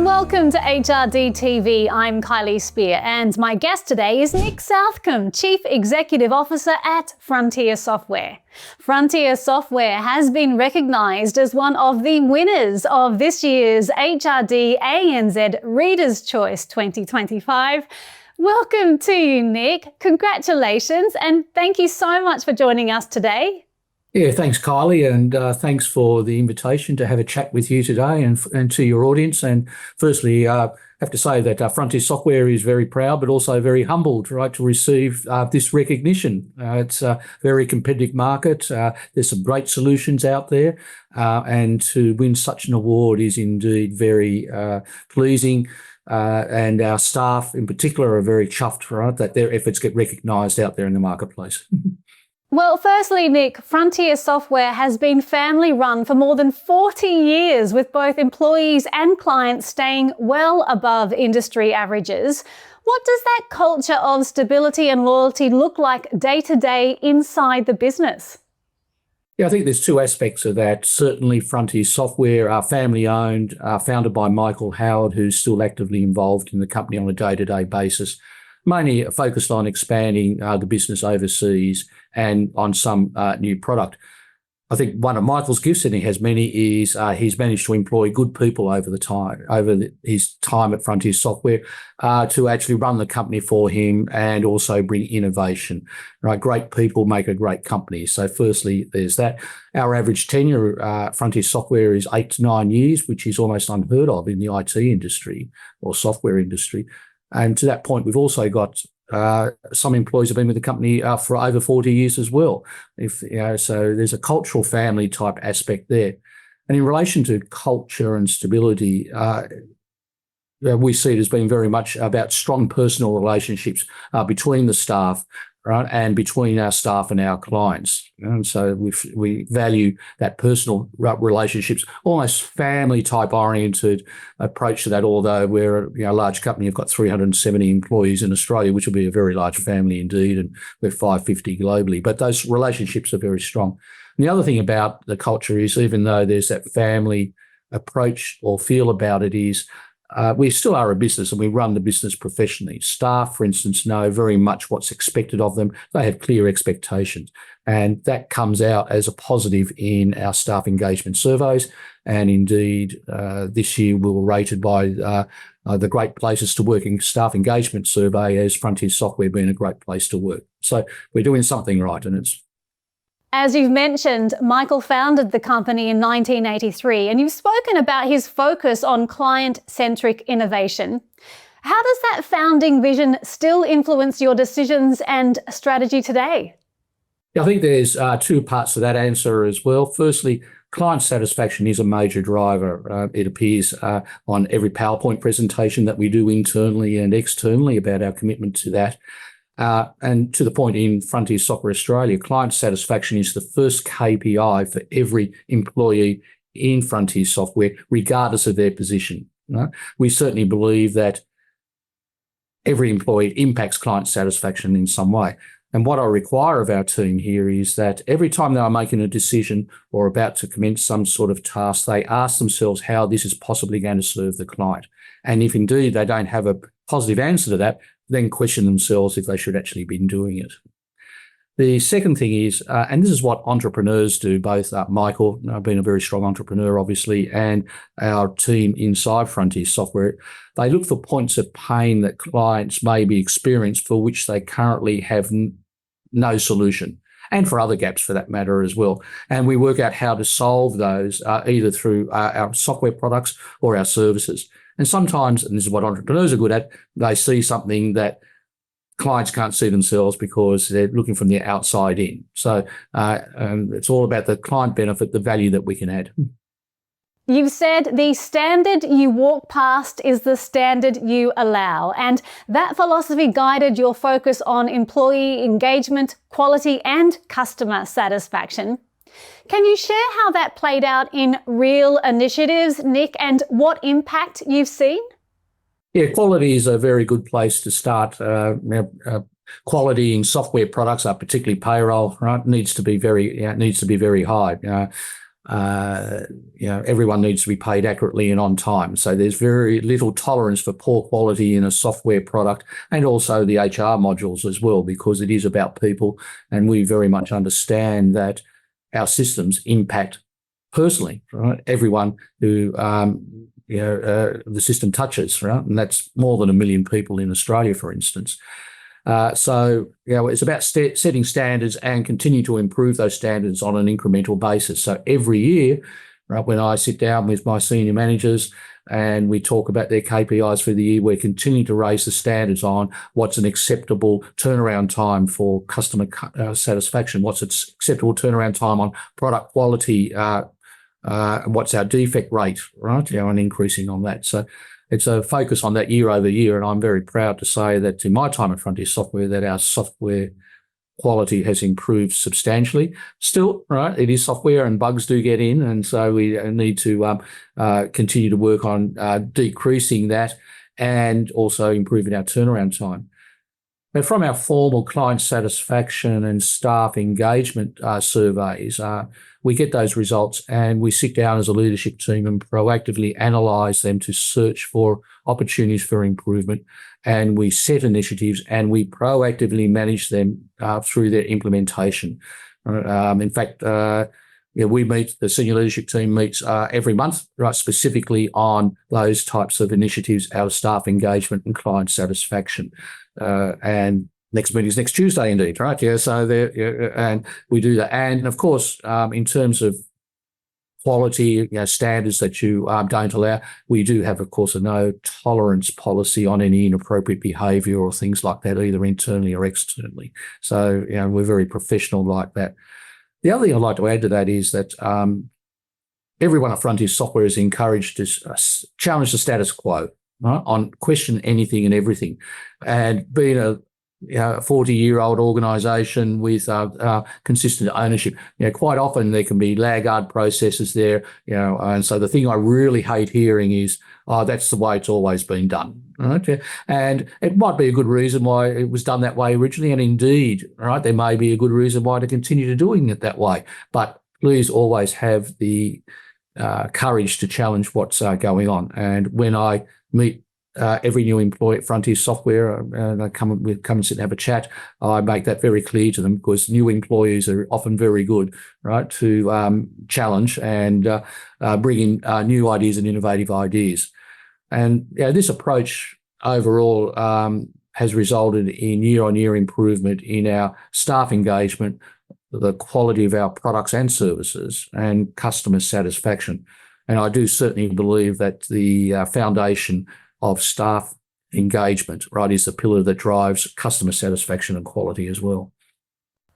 Welcome to HRD TV. I'm Kylie Spear, and my guest today is Nick Southcombe, Chief Executive Officer at Frontier Software. Frontier Software has been recognised as one of the winners of this year's HRD ANZ Reader's Choice 2025. Welcome to you, Nick. Congratulations, and thank you so much for joining us today. Yeah, thanks, Kylie, and thanks for the invitation to have a chat with you today and to your audience. And firstly, I have to say that Frontier Software is very proud, but also very humbled, right, to receive this recognition. It's a very competitive market. There's some great solutions out there, and to win such an award is indeed very pleasing. And our staff in particular are very chuffed, right, that their efforts get recognised out there in the marketplace. Well, firstly, Nick, Frontier Software has been family run for more than 40 years, with both employees and clients staying well above industry averages. What does that culture of stability and loyalty look like day to day inside the business? Yeah, I think there's two aspects of that. Certainly Frontier Software are family owned, founded by Michael Howard, who's still actively involved in the company on a day-to-day basis, mainly focused on expanding the business overseas and on some new product. I think one of Michael's gifts, and he has many, is he's managed to employ good people over his time at Frontier Software to actually run the company for him and also bring innovation. Right, great people make a great company. So firstly, there's that. Our average tenure at Frontier Software is 8 to 9 years, which is almost unheard of in the IT industry or software industry. And to that point, we've also got some employees have been with the company for over 40 years as well. So there's a cultural family type aspect there. And in relation to culture and stability, we see it as being very much about strong personal relationships between the staff, right, and between our staff and our clients. And so we value that personal relationships, almost family type oriented approach to that, although we're a large company. We've got 370 employees in Australia, which will be a very large family indeed, and we're 550 globally. But those relationships are very strong. And the other thing about the culture is, even though there's that family approach or feel about it, is we still are a business and we run the business professionally. Staff, for instance, know very much what's expected of them. They have clear expectations, and that comes out as a positive in our staff engagement surveys. And indeed, this year we were rated by the Great Places to Work in Staff Engagement Survey as Frontier Software being a great place to work. So we're doing something right, and it's... As you've mentioned, Michael founded the company in 1983, and you've spoken about his focus on client-centric innovation. How does that founding vision still influence your decisions and strategy today? I think there's two parts to that answer as well. Firstly, client satisfaction is a major driver. It appears on every PowerPoint presentation that we do internally and externally about our commitment to that. And to the point, in Frontier Software Australia, client satisfaction is the first KPI for every employee in Frontier Software, regardless of their position. We certainly believe that every employee impacts client satisfaction in some way. And what I require of our team here is that every time they are making a decision or about to commence some sort of task, they ask themselves how this is possibly going to serve the client. And if indeed they don't have a positive answer to that, then question themselves if they should actually be doing it. The second thing is, and this is what entrepreneurs do, both Michael, being a very strong entrepreneur, obviously, and our team inside Frontier Software, they look for points of pain that clients may be experiencing for which they currently have no solution, and for other gaps for that matter as well. And we work out how to solve those either through our software products or our services. And sometimes, and this is what entrepreneurs are good at, they see something that clients can't see themselves because they're looking from the outside in. So it's all about the client benefit, the value that we can add. You've said the standard you walk past is the standard you allow, and that philosophy guided your focus on employee engagement, quality, and customer satisfaction. Can you share how that played out in real initiatives, Nick, and what impact you've seen? Yeah, quality is a very good place to start. Quality in software products, particularly payroll, right, needs to be very high. everyone needs to be paid accurately and on time. So there's very little tolerance for poor quality in a software product, and also the HR modules as well, because it is about people, and we very much understand that our systems impact personally, right? Everyone who the system touches, right? And that's more than 1 million people in Australia, for instance. So it's about setting standards and continue to improve those standards on an incremental basis. So every year, right, when I sit down with my senior managers and we talk about their KPIs for the year, we're continuing to raise the standards on what's an acceptable turnaround time for customer satisfaction, what's acceptable turnaround time on product quality, what's our defect rate, right, and increasing on that. So it's a focus on that year over year, and I'm very proud to say that in my time at Frontier Software that our software quality has improved substantially. Still, right, it is software and bugs do get in, and so we need to continue to work on decreasing that and also improving our turnaround time. But from our formal client satisfaction and staff engagement surveys, we get those results and we sit down as a leadership team and proactively analyse them to search for opportunities for improvement. And we set initiatives and we proactively manage them through their implementation. In fact, we meet, the senior leadership team meets every month, right, specifically on those types of initiatives, our staff engagement and client satisfaction. And next meeting is next Tuesday, indeed, right? Yeah, so there, and we do that. And of course, in terms of quality, standards that you don't allow, we do have, of course, a no tolerance policy on any inappropriate behaviour or things like that, either internally or externally. So, we're very professional like that. The other thing I'd like to add to that is that everyone at Frontier Software is encouraged to challenge the status quo, right, on question anything and everything. And being a 40-year-old organisation with consistent ownership, quite often there can be laggard processes there, and so the thing I really hate hearing is, oh, that's the way it's always been done. Right? And it might be a good reason why it was done that way originally, and indeed, right, there may be a good reason why to continue to doing it that way. But please always have the courage to challenge what's going on. And when I meet every new employee at Frontier Software, they come and sit and have a chat, I make that very clear to them, because new employees are often very good, right, to challenge and bring in new ideas and innovative ideas. And this approach overall has resulted in year-on-year improvement in our staff engagement, the quality of our products and services, and customer satisfaction. And I do certainly believe that the foundation of staff engagement, right, is the pillar that drives customer satisfaction and quality as well.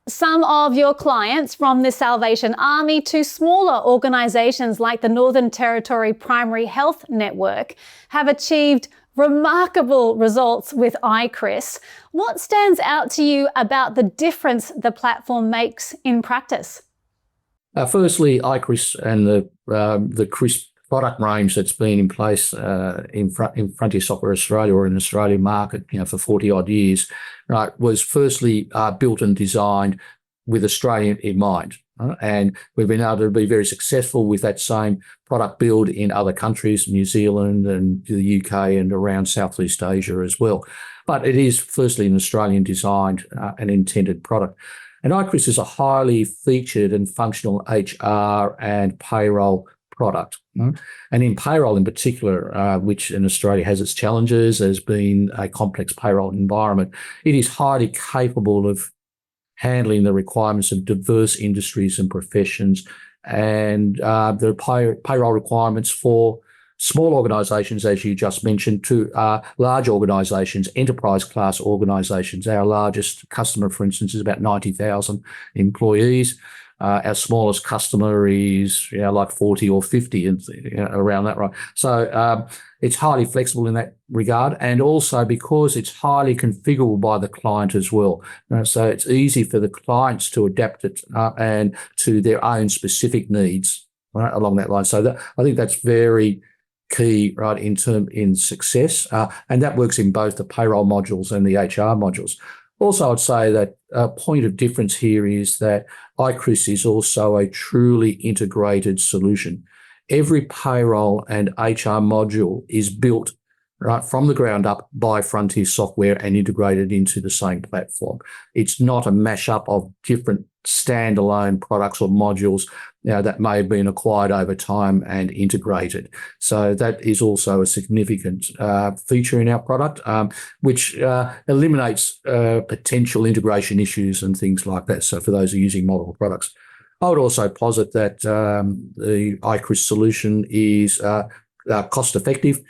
Some of your clients, from the Salvation Army to smaller organisations like the Northern Territory Primary Health Network, have achieved remarkable results with ichris. What stands out to you about the difference the platform makes in practice? Firstly, ichris and the crisp product range that's been in place in Frontier Software Australia, or in the Australian market, for 40 odd years, right, was firstly built and designed with Australia in mind. And we've been able to be very successful with that same product build in other countries, New Zealand and the UK and around Southeast Asia as well. But it is firstly an Australian designed and intended product. And ichris is a highly featured and functional HR and payroll product. And in payroll in particular, which in Australia has its challenges, has been a complex payroll environment, it is highly capable of handling the requirements of diverse industries and professions, and the payroll requirements for small organisations, as you just mentioned, to large organisations, enterprise class organisations. Our largest customer, for instance, is about 90,000 employees. Our smallest customer is like 40 or 50, and around that, right? So it's highly flexible in that regard, and also because it's highly configurable by the client as well. So it's easy for the clients to adapt it and to their own specific needs, right, along that line. So I think that's very key, right, in success, and that works in both the payroll modules and the HR modules. Also, I'd say that a point of difference here is that ichris is also a truly integrated solution. Every payroll and HR module is built right from the ground up by Frontier Software and integrated into the same platform. It's not a mashup of different standalone products or modules that may have been acquired over time and integrated. So that is also a significant feature in our product, which eliminates potential integration issues and things like that. So for those who are using multiple products, I would also posit that the ichris solution is cost effective.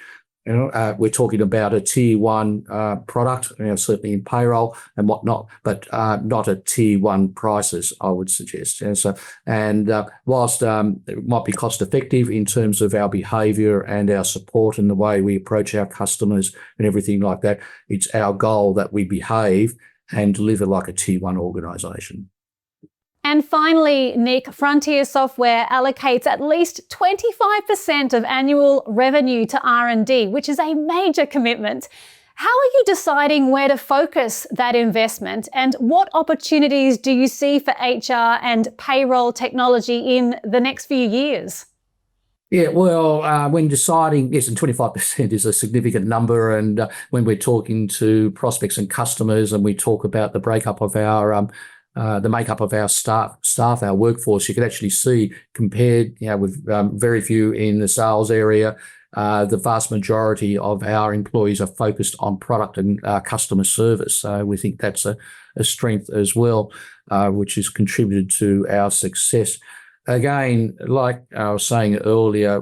We're talking about a tier one product, certainly in payroll and whatnot, but not at tier one prices, I would suggest. Whilst it might be cost effective in terms of our behaviour and our support and the way we approach our customers and everything like that, it's our goal that we behave and deliver like a tier one organisation. And finally, Nick, Frontier Software allocates at least 25% of annual revenue to R&D, which is a major commitment. How are you deciding where to focus that investment, and what opportunities do you see for HR and payroll technology in the next few years? Yeah, well, when deciding, yes, and 25% is a significant number. And when we're talking to prospects and customers and we talk about the breakup of our the makeup of our staff, our workforce, you can actually see compared, with very few in the sales area, the vast majority of our employees are focused on product and customer service. So we think that's a strength as well, which has contributed to our success. Again, like I was saying earlier,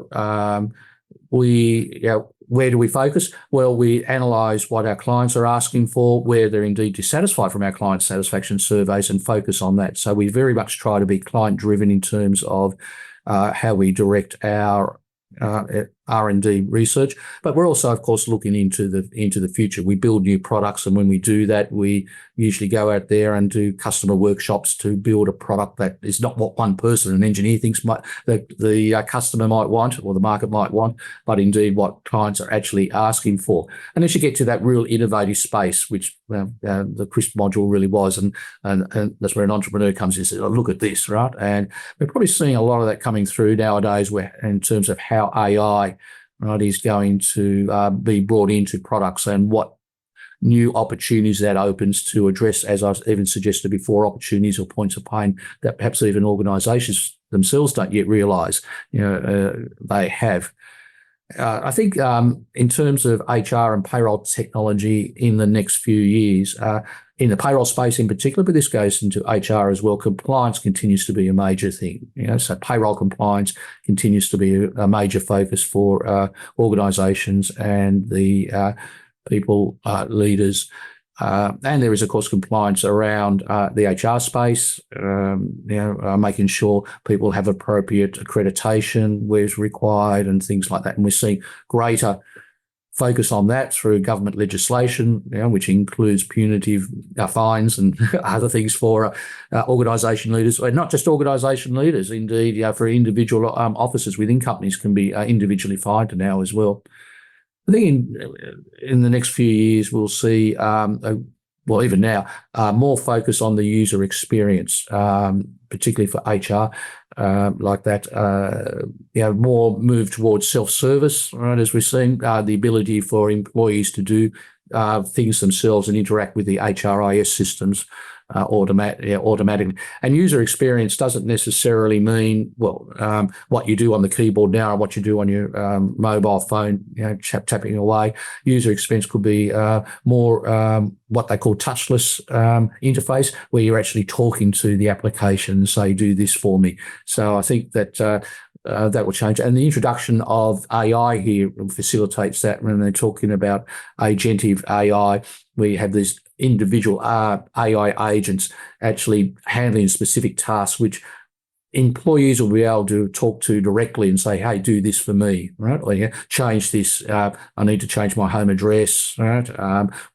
where do we focus? Well, we analyse what our clients are asking for, where they're indeed dissatisfied from our client satisfaction surveys, and focus on that. So we very much try to be client-driven in terms of how we direct our R&D research, but we're also, of course, looking into the future. We build new products, and when we do that, we usually go out there and do customer workshops to build a product that is not what one person, an engineer, thinks the customer might want or the market might want, but indeed what clients are actually asking for. And as you get to that real innovative space, which the crisp module really was, and that's where an entrepreneur comes in and says, oh, look at this, right? And we're probably seeing a lot of that coming through nowadays, where in terms of how AI, right, is going to be brought into products and what new opportunities that opens to address, as I've even suggested before, opportunities or points of pain that perhaps even organisations themselves don't yet realise they have. I think in terms of HR and payroll technology in the next few years, in the payroll space in particular, but this goes into HR as well, compliance continues to be a major thing. So payroll compliance continues to be a major focus for organisations and the people leaders. And there is, of course, compliance around the HR space, making sure people have appropriate accreditation where it's required and things like that. And we're seeing greater focus on that through government legislation, which includes punitive fines and other things for organisation leaders, and not just organisation leaders, indeed, for individual officers within companies can be individually fined now as well. I think in the next few years, we'll see, even now, more focus on the user experience, particularly for HR, like that, more move towards self-service, right, as we're seeing, the ability for employees to do things themselves and interact with the HRIS systems automatically. And user experience doesn't necessarily mean, what you do on the keyboard now or what you do on your mobile phone, tapping away. User experience could be more what they call touchless interface, where you're actually talking to the application and say, do this for me. So I think that that will change. And the introduction of AI here facilitates that. When they're talking about agentive AI, we have these individual AI agents actually handling specific tasks, which employees will be able to talk to directly and say, hey, do this for me, right? Or change this. I need to change my home address, right?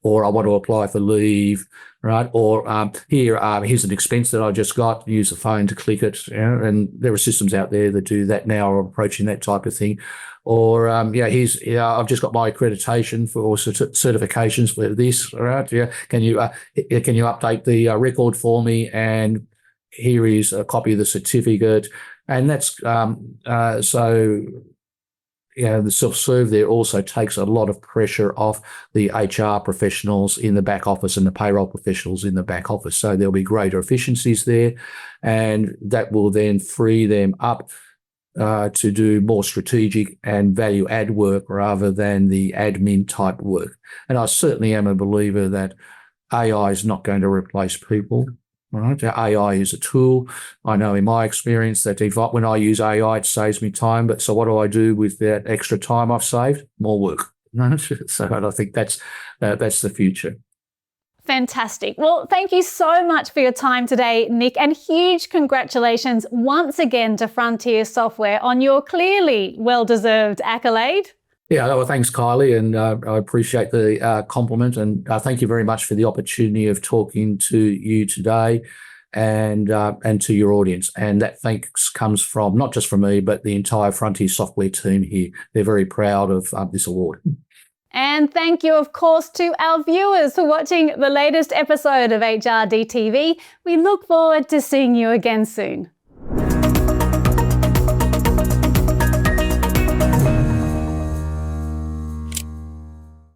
Or I want to apply for leave, right? Or here's an expense that I just got. Use the phone to click it. And there are systems out there that do that now, or approaching that type of thing. Or I've just got my accreditation for certifications for this. Right? Can you update the record for me and here is a copy of the certificate. And that's so the self-serve there also takes a lot of pressure off the HR professionals in the back office and the payroll professionals in the back office. So there'll be greater efficiencies there, and that will then free them up to do more strategic and value add work rather than the admin type work. And I certainly am a believer that AI is not going to replace people. Right? AI is a tool. I know in my experience that when I use AI, it saves me time. But so what do I do with that extra time I've saved? More work. So I think that's the future. Fantastic. Well, thank you so much for your time today, Nick, and huge congratulations once again to Frontier Software on your clearly well-deserved accolade. Yeah, well, thanks, Kylie, and I appreciate the compliment, and thank you very much for the opportunity of talking to you today and to your audience. And that thanks comes from not just from me, but the entire Frontier Software team here. They're very proud of this award. And thank you, of course, to our viewers for watching the latest episode of HRD TV. We look forward to seeing you again soon.